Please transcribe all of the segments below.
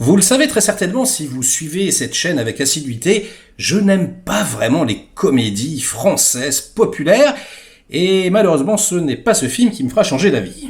Vous le savez très certainement si vous suivez cette chaîne avec assiduité, je n'aime pas vraiment les comédies françaises populaires, et malheureusement ce n'est pas ce film qui me fera changer d'avis.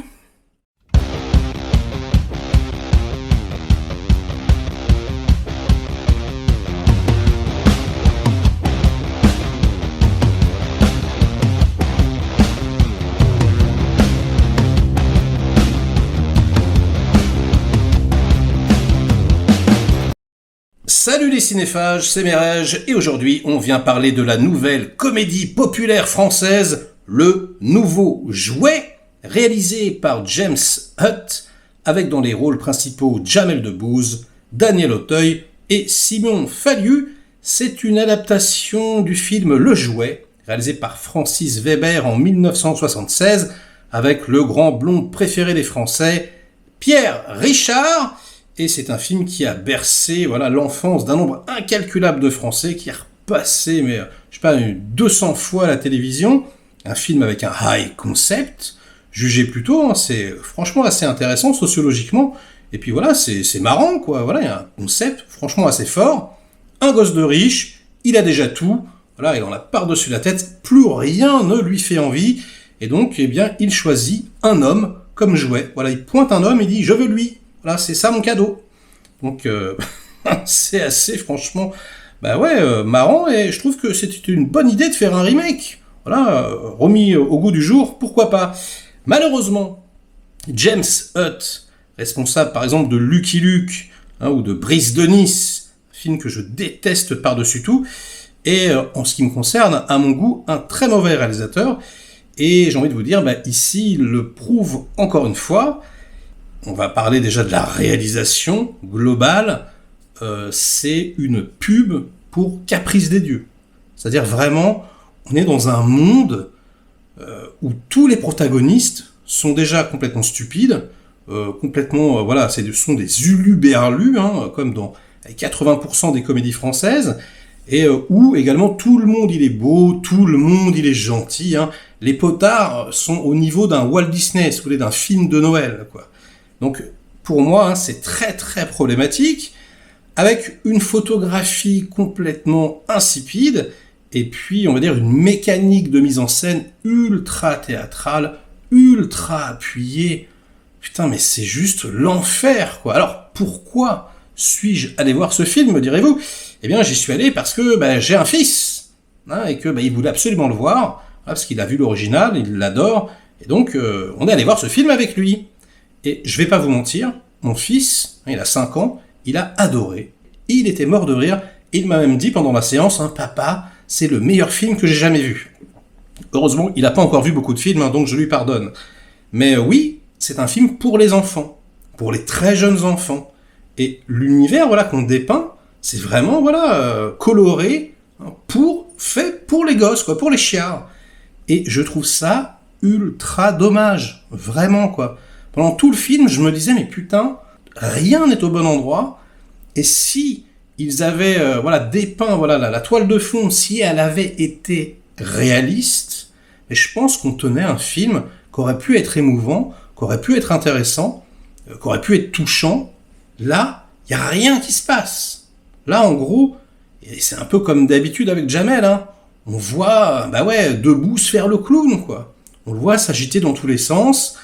Salut les cinéphages, c'est Merege, et aujourd'hui on vient parler de la nouvelle comédie populaire française, Le Nouveau Jouet, réalisé par James Hutt, avec dans les rôles principaux Jamel Debbouze, Daniel Auteuil et Simon Fallu. C'est une adaptation du film Le Jouet, réalisé par Francis Weber en 1976, avec le grand blond préféré des Français, Pierre Richard. Et c'est un film qui a bercé l'enfance d'un nombre incalculable de Français, qui a repassé, 200 fois à la télévision. Un film avec un high concept, jugé plutôt, c'est franchement assez intéressant sociologiquement. Et puis c'est marrant, quoi. Il y a un concept franchement assez fort. Un gosse de riche, il a déjà tout. Il en a par-dessus la tête, plus rien ne lui fait envie. Et donc, il choisit un homme comme jouet. Il pointe un homme et dit « je veux lui ». C'est ça mon cadeau. Donc, c'est assez, franchement, marrant, et je trouve que c'était une bonne idée de faire un remake. Remis au goût du jour, pourquoi pas. Malheureusement, James Hutt, responsable par exemple de Lucky Luke, ou de Brise de Nice, film que je déteste par-dessus tout, et en ce qui me concerne, à mon goût, un très mauvais réalisateur, et j'ai envie de vous dire, ici, il le prouve encore une fois. On va parler déjà de la réalisation globale. C'est une pub pour Caprice des Dieux. C'est-à-dire vraiment, on est dans un monde où tous les protagonistes sont déjà complètement stupides, ce sont des huluberlus, comme dans 80% des comédies françaises, et où également tout le monde il est beau, tout le monde il est gentil. Les potards sont au niveau d'un Walt Disney, si vous voulez, d'un film de Noël, quoi. Donc, pour moi, c'est très très problématique, avec une photographie complètement insipide, et puis, on va dire, une mécanique de mise en scène ultra théâtrale, ultra appuyée. Putain, mais c'est juste l'enfer, quoi. Alors, pourquoi suis-je allé voir ce film, me direz-vous ? Eh bien, j'y suis allé parce que j'ai un fils, et que il voulait absolument le voir, parce qu'il a vu l'original, il l'adore, et donc, on est allé voir ce film avec lui. Et je vais pas vous mentir, mon fils, il a 5 ans, il a adoré. Il était mort de rire. Il m'a même dit pendant la séance, papa, c'est le meilleur film que j'ai jamais vu. Heureusement, il n'a pas encore vu beaucoup de films, donc je lui pardonne. Mais oui, c'est un film pour les enfants, pour les très jeunes enfants. Et l'univers qu'on dépeint, c'est vraiment coloré, fait pour les gosses, pour les chiards. Et je trouve ça ultra dommage, vraiment, quoi. Pendant tout le film, je me disais, mais putain, rien n'est au bon endroit. Et si ils avaient dépeint la toile de fond, si elle avait été réaliste, mais je pense qu'on tenait un film qui aurait pu être émouvant, qui aurait pu être intéressant, qui aurait pu être touchant. Là, il n'y a rien qui se passe. Là, en gros, et c'est un peu comme d'habitude avec Jamel, on voit Debbouze faire le clown, quoi. On le voit s'agiter dans tous les sens.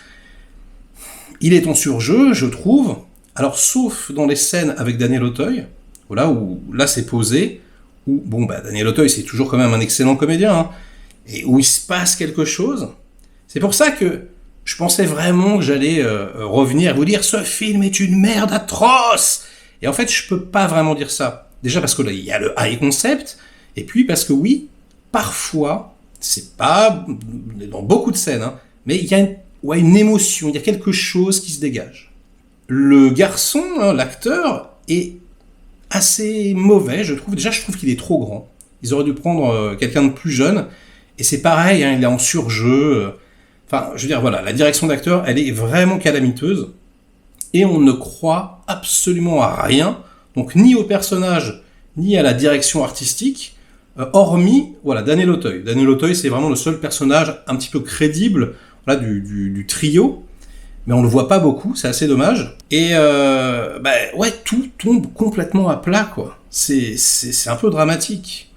Il est en surjeu, je trouve. Alors, sauf dans les scènes avec Daniel Auteuil, où là c'est posé, où Daniel Auteuil c'est toujours quand même un excellent comédien, et où il se passe quelque chose. C'est pour ça que je pensais vraiment que j'allais revenir et vous dire ce film est une merde atroce. Et en fait, je peux pas vraiment dire ça. Déjà parce que là il y a le high concept, et puis parce que oui, parfois, c'est pas dans beaucoup de scènes, mais il y a une émotion, il y a quelque chose qui se dégage. Le garçon, l'acteur, est assez mauvais, je trouve. Déjà, je trouve qu'il est trop grand. Ils auraient dû prendre quelqu'un de plus jeune. Et c'est pareil, il est en surjeu. La direction d'acteur, elle est vraiment calamiteuse. Et on ne croit absolument à rien. Donc, ni au personnage, ni à la direction artistique. Hormis, Daniel Auteuil. Daniel Auteuil, c'est vraiment le seul personnage un petit peu crédible du trio. mais on le voit pas beaucoup, c'est assez dommage. Et ouais, tout tombe complètement à plat, quoi. C'est un peu dramatique.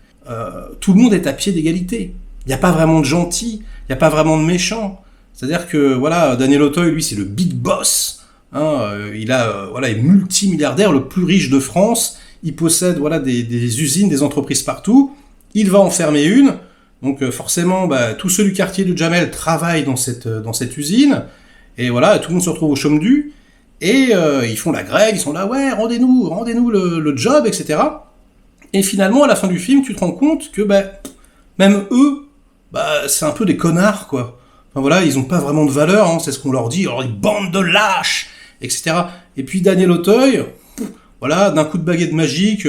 Tout le monde est à pied d'égalité. Il n'y a pas vraiment de gentils, il n'y a pas vraiment de méchants. C'est-à-dire que voilà, Daniel Auteuil, lui, c'est le big boss. Il est multimilliardaire, le plus riche de France. Il possède des usines, des entreprises partout. Il va en fermer une. Donc forcément, tous ceux du quartier de Jamel travaillent dans cette usine. Et voilà, tout le monde se retrouve au chôme du. Et ils font la grève, ils sont là, ouais, rendez-nous le job, etc. Et finalement, à la fin du film, tu te rends compte que même eux, c'est un peu des connards, quoi. Enfin voilà, ils ont pas vraiment de valeur, hein, c'est ce qu'on leur dit, alors ils bandent de lâches, etc. Et puis Daniel Auteuil, voilà, d'un coup de baguette magique,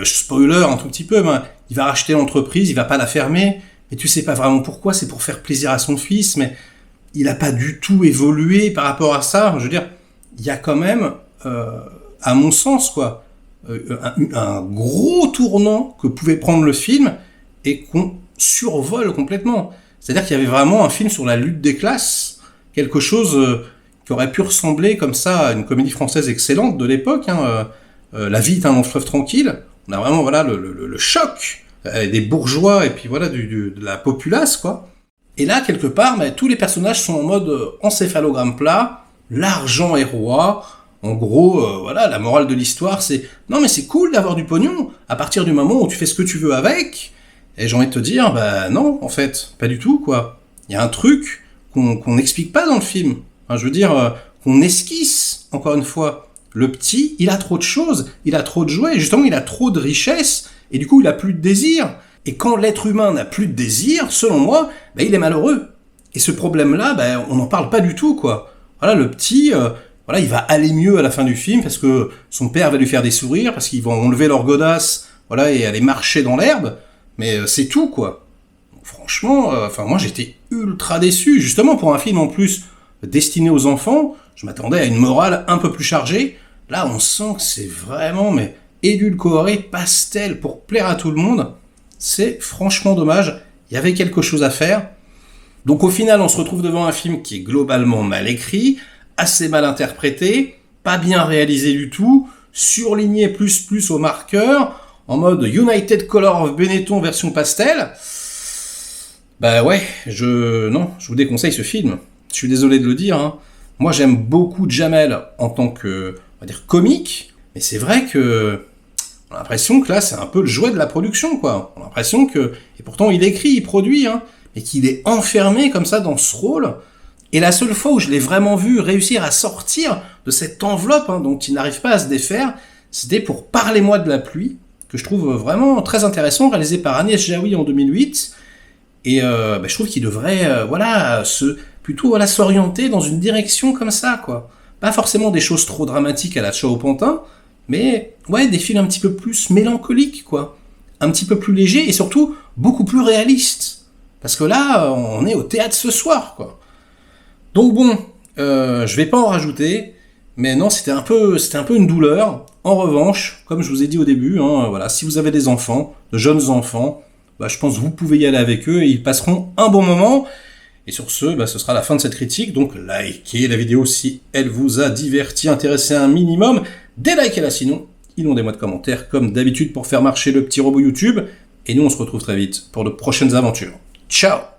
spoiler un tout petit peu, il va racheter l'entreprise, il va pas la fermer, mais tu sais pas vraiment pourquoi, c'est pour faire plaisir à son fils, mais il a pas du tout évolué par rapport à ça. Je veux dire, il y a quand même, à mon sens, quoi, un gros tournant que pouvait prendre le film et qu'on survole complètement. C'est-à-dire qu'il y avait vraiment un film sur la lutte des classes, quelque chose qui aurait pu ressembler comme ça à une comédie française excellente de l'époque, La vie est un long fleuve tranquille. On a vraiment le choc des bourgeois et puis voilà de la populace, quoi. Et là, quelque part, tous les personnages sont en mode encéphalogramme plat, l'argent est roi. En gros, la morale de l'histoire, c'est non mais c'est cool d'avoir du pognon à partir du moment où tu fais ce que tu veux avec. Et j'ai envie de te dire, non, en fait, pas du tout, quoi. Il y a un truc qu'on n'explique pas dans le film. Enfin, je veux dire, qu'on esquisse, encore une fois. Le petit, il a trop de choses, il a trop de jouets, et justement, il a trop de richesses, et du coup, il a plus de désir. Et quand l'être humain n'a plus de désir, selon moi, il est malheureux. Et ce problème-là, on n'en parle pas du tout, quoi. Voilà, le petit, il va aller mieux à la fin du film, parce que son père va lui faire des sourires, parce qu'ils vont enlever leur godasse, et aller marcher dans l'herbe. Mais c'est tout, quoi. Donc, franchement, moi j'étais ultra déçu. Justement, pour un film en plus destiné aux enfants, je m'attendais à une morale un peu plus chargée. Là, on sent que c'est vraiment édulcoré, pastel, pour plaire à tout le monde. C'est franchement dommage. Il y avait quelque chose à faire. Donc au final, on se retrouve devant un film qui est globalement mal écrit, assez mal interprété, pas bien réalisé du tout, surligné plus au marqueur, en mode United Color of Benetton version pastel. Je vous déconseille ce film. Je suis désolé de le dire, hein. Moi, j'aime beaucoup Jamel en tant que, on va dire, comique, mais c'est vrai que on a l'impression que là, c'est un peu le jouet de la production, quoi. On a l'impression que, et pourtant il écrit, il produit, hein, mais qu'il est enfermé comme ça dans ce rôle. Et la seule fois où je l'ai vraiment vu réussir à sortir de cette enveloppe, dont il n'arrive pas à se défaire, c'était pour Parlez-moi de la pluie, que je trouve vraiment très intéressant, réalisé par Agnès Jaoui en 2008. Et je trouve qu'il devrait s'orienter dans une direction comme ça, quoi. Pas forcément des choses trop dramatiques à la Ciao Pantin, mais des films un petit peu plus mélancoliques, quoi. Un petit peu plus légers et surtout beaucoup plus réalistes. Parce que là, on est au théâtre ce soir, quoi. Donc bon, je vais pas en rajouter, mais non, c'était un peu une douleur. En revanche, comme je vous ai dit au début, si vous avez des enfants, de jeunes enfants, je pense que vous pouvez y aller avec eux et ils passeront un bon moment. Et sur ce, ce sera la fin de cette critique. Donc likez la vidéo si elle vous a diverti, intéressé un minimum. Délikez-la sinon. Inondez-moi de commentaires comme d'habitude pour faire marcher le petit robot YouTube. Et nous on se retrouve très vite pour de prochaines aventures. Ciao!